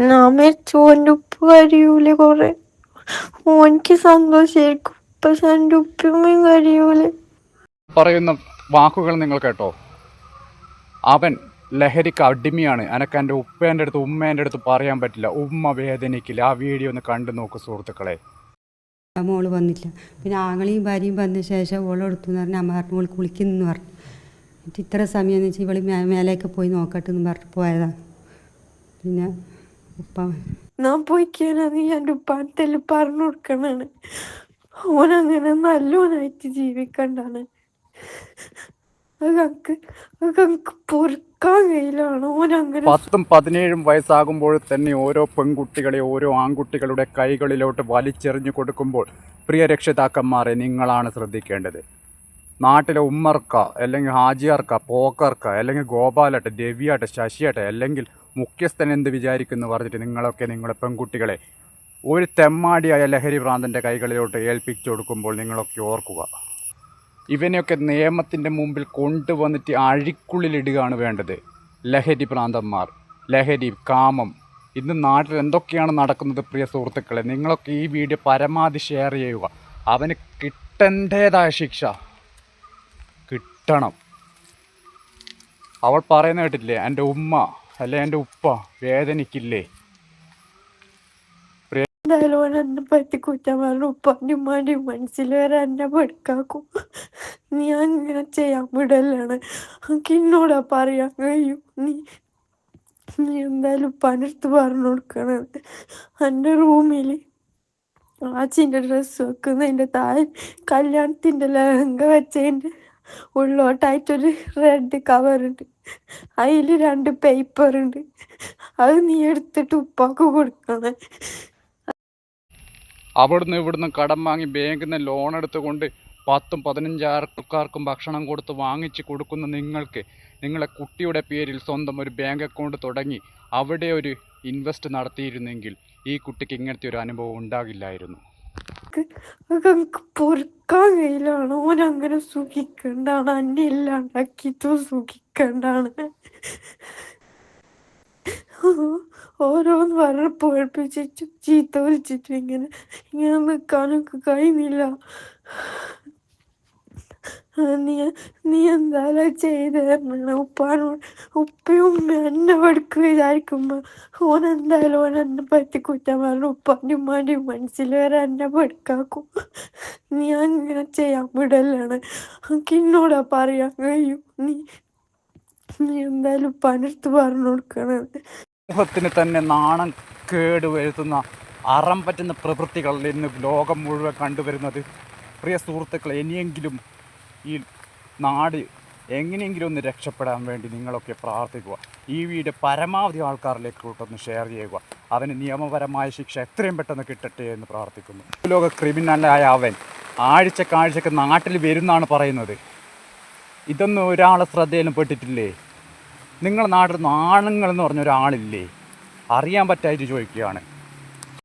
ഞാൻ മരിച്ചു ഓൻ്റെ ഉപ്പ കരയൂലെ കൊറേ. ഓനിക്ക് സന്തോഷായിരിക്കും, പക്ഷെ എൻ്റെ ഉപ്പയും കരയൂലെ. പറയുന്ന വാക്കുകൾ നിങ്ങൾ കേട്ടോ. അവൻ ലഹരിക്ക് അടിമയാണ്. എനക്ക് എൻ്റെ ഉപ്പേൻ്റെ അടുത്ത് ഉമ്മേൻ്റെ അടുത്ത് പറയാൻ പറ്റില്ല, ഉമ്മ വേദനിക്കില്ല. ആ വീഡിയോ ഒന്ന് കണ്ടു നോക്കൂ സുഹൃത്തുക്കളെ. മോള് വന്നില്ല. പിന്നെ ആങ്ങളെയും ഭാര്യയും വന്ന ശേഷം ഓളെടുത്തു എന്ന് പറഞ്ഞാൽ അമ്മ പറഞ്ഞു ഓൾ കുളിക്കുന്നെന്ന് പറഞ്ഞു. എന്നിട്ട് ഇത്ര സമയം എന്ന് വെച്ചാൽ ഇവള് മേലേക്ക് പോയി നോക്കട്ടെ എന്ന് പറഞ്ഞിട്ട് പോയതാണ്. പിന്നെ ഉപ്പ ഞാൻ പോയിക്കാനാ നീ എൻ്റെ ഉപ്പാനത്തെല്ലാം പറഞ്ഞു കൊടുക്കണാണ്. ഓനങ്ങനെ നല്ലോനായിട്ട് ജീവിക്കണ്ടാണ്. അതൊക്കെ പൊറുക്കാൻ കഴിയിലാണ് ഓനങ്ങനെ. 10ഉം 17ഉം വയസ്സാകുമ്പോൾ തന്നെ ഓരോ പെൺകുട്ടികളെ ഓരോ ആൺകുട്ടികളുടെ കൈകളിലോട്ട് വലിച്ചെറിഞ്ഞു കൊടുക്കുമ്പോൾ പ്രിയ രക്ഷിതാക്കന്മാരെ നിങ്ങളാണ് ശ്രദ്ധിക്കേണ്ടത്. നാട്ടിലെ ഉമ്മർക്ക അല്ലെങ്കിൽ ഹാജിയാർക്ക പോക്കർക്ക അല്ലെങ്കിൽ ഗോപാലട്ടെ രവിയാട്ടെ ശശിയാട്ടെ അല്ലെങ്കിൽ മുഖ്യസ്ഥൻ എന്ത് വിചാരിക്കുന്നു പറഞ്ഞിട്ട് നിങ്ങളൊക്കെ നിങ്ങളുടെ പെൺകുട്ടികളെ ഒരു തെമ്മാടിയായ ലഹരി ഭ്രാന്തൻ്റെ കൈകളിലോട്ട് ഏൽപ്പിച്ചു കൊടുക്കുമ്പോൾ നിങ്ങളൊക്കെ ഓർക്കുക. ഇവനെയൊക്കെ നിയമത്തിൻ്റെ മുമ്പിൽ കൊണ്ടുവന്നിട്ട് അഴിക്കുള്ളിലിടുകയാണ് വേണ്ടത്. ലഹരി ഭ്രാന്തന്മാർ, ലഹരി, കാമം, ഇന്ന് നാട്ടിൽ എന്തൊക്കെയാണ് നടക്കുന്നത് പ്രിയ സുഹൃത്തുക്കളെ. നിങ്ങളൊക്കെ ഈ വീഡിയോ പരമാവധി ഷെയർ ചെയ്യുക. അവന് കിട്ടേണ്ടതായ ശിക്ഷ കിട്ടണം. അവൾ പറയുന്ന കേട്ടില്ലേ, എൻ്റെ ഉമ്മ അല്ലെ എൻ്റെ ഉപ്പ വേദനിക്കില്ലേ? എന്തായാലും ഓൻ എന്നെ പറ്റി കുറ്റം പറഞ്ഞു. ഉപ്പാൻ്റെയും ഉമ്മാൻ്റെയും മനസ്സിൽ വരെ എന്നെ പഠിക്കാക്കും. നീ അങ്ങനെ ചെയ്യാൻ വിടലാണ്. എനിക്ക് എന്നോടാ പറയാൻ കഴിയും. നീ എന്തായാലും ഉപ്പാനടുത്ത് പറഞ്ഞു കൊടുക്കണം. എൻ്റെ റൂമിൽ ആച്ചിൻ്റെ ഡ്രസ്സ് വെക്കുന്നതിൻ്റെ താഴെ കല്യാണത്തിൻ്റെ ലഹങ്ക വെച്ചതിൻ്റെ ഉള്ളോട്ടായിട്ടൊരു റെഡ് കവറുണ്ട്. അതിൽ 2 പേപ്പറുണ്ട്. അത് നീ എടുത്തിട്ട് ഉപ്പാക്ക് കൊടുക്കണം. അവിടുന്ന് ഇവിടുന്ന് കടം വാങ്ങി ബാങ്കിൽ നിന്ന് ലോൺ എടുത്തുകൊണ്ട് 10ഉം 15 ആൾക്കാർക്കും ഭക്ഷണം കൊടുത്ത് വാങ്ങിച്ച് കൊടുക്കുന്ന നിങ്ങൾക്ക് നിങ്ങളെ കുട്ടിയുടെ പേരിൽ സ്വന്തം ഒരു ബാങ്ക് അക്കൗണ്ട് തുടങ്ങി അവിടെ ഒരു ഇൻവെസ്റ്റ് നടത്തിയിരുന്നെങ്കിൽ ഈ കുട്ടിക്ക് ഇങ്ങനത്തെ ഒരു അനുഭവം ഉണ്ടാകില്ലായിരുന്നു. അതൊക്കെ പൊറുക്കാൻ കഴിയിലാണ് ഓനങ്ങനെ സുഖിക്കണ്ടാണ്. അന്നെ ഇല്ലാണ്ടാക്കിയിട്ടും സുഖിക്കണ്ടാണ്. ഓരോന്ന് പറഞ്ഞ് പേടിപ്പിച്ചിട്ടും ചീത്ത വിളിച്ചിട്ടും ഇങ്ങനെ നിൽക്കാനൊക്കെ കഴിയുന്നില്ല. നീ എന്തായാലും ചെയ്ത് തരണം ഉപ്പാനോട്. ഉപ്പയും എന്നെ പഠിക്ക് വിചാരിക്കുമ്പോൾ ഓൻ എന്തായാലും ഓൻ എന്നെ പറ്റി കുറ്റം പറഞ്ഞു. ഉപ്പാൻ്റെയും ഉമ്മാൻ്റെയും മനസ്സിൽ വരെ എന്നെ പഠിക്കാക്കും. നീ അങ്ങനെ ചെയ്യാൻ വിടലാണ്. എനിക്ക് എന്നോടാ പറയാൻ കഴിയും. നീ എന്തായാലും ഉപ്പാനടുത്ത് പറഞ്ഞു കൊടുക്കണം. സമൂഹത്തിന് തന്നെ നാണം കേട് വരുത്തുന്ന അറം പറ്റുന്ന പ്രവൃത്തികളിൽ ഇന്ന് ലോകം മുഴുവൻ കണ്ടുവരുന്നത്. പ്രിയ സുഹൃത്തുക്കളെ, ഇനിയെങ്കിലും ഈ നാട് എങ്ങനെയെങ്കിലും ഒന്ന് രക്ഷപ്പെടാൻ വേണ്ടി നിങ്ങളൊക്കെ പ്രാർത്ഥിക്കുക. ഈ വീഡിയോ പരമാവധി ആൾക്കാരിലേക്കോട്ടൊന്ന് ഷെയർ ചെയ്യുക. അവന് നിയമപരമായ ശിക്ഷ എത്രയും പെട്ടെന്ന് കിട്ടട്ടെ എന്ന് പ്രാർത്ഥിക്കുന്നു. ലോക ക്രിമിനലായ അവൻ ആഴ്ചക്കാഴ്ചക്ക് നാട്ടിൽ വരുന്നാണ് പറയുന്നത്. ഇതൊന്നും ഒരാളെ ശ്രദ്ധയിലും പെട്ടിട്ടില്ലേ? നിങ്ങളുടെ നാട്ടിൽ ആണുങ്ങൾ എന്ന് പറഞ്ഞ ഒരാളില്ലേ? അറിയാൻ പറ്റായിട്ട് ചോദിക്കുകയാണ്.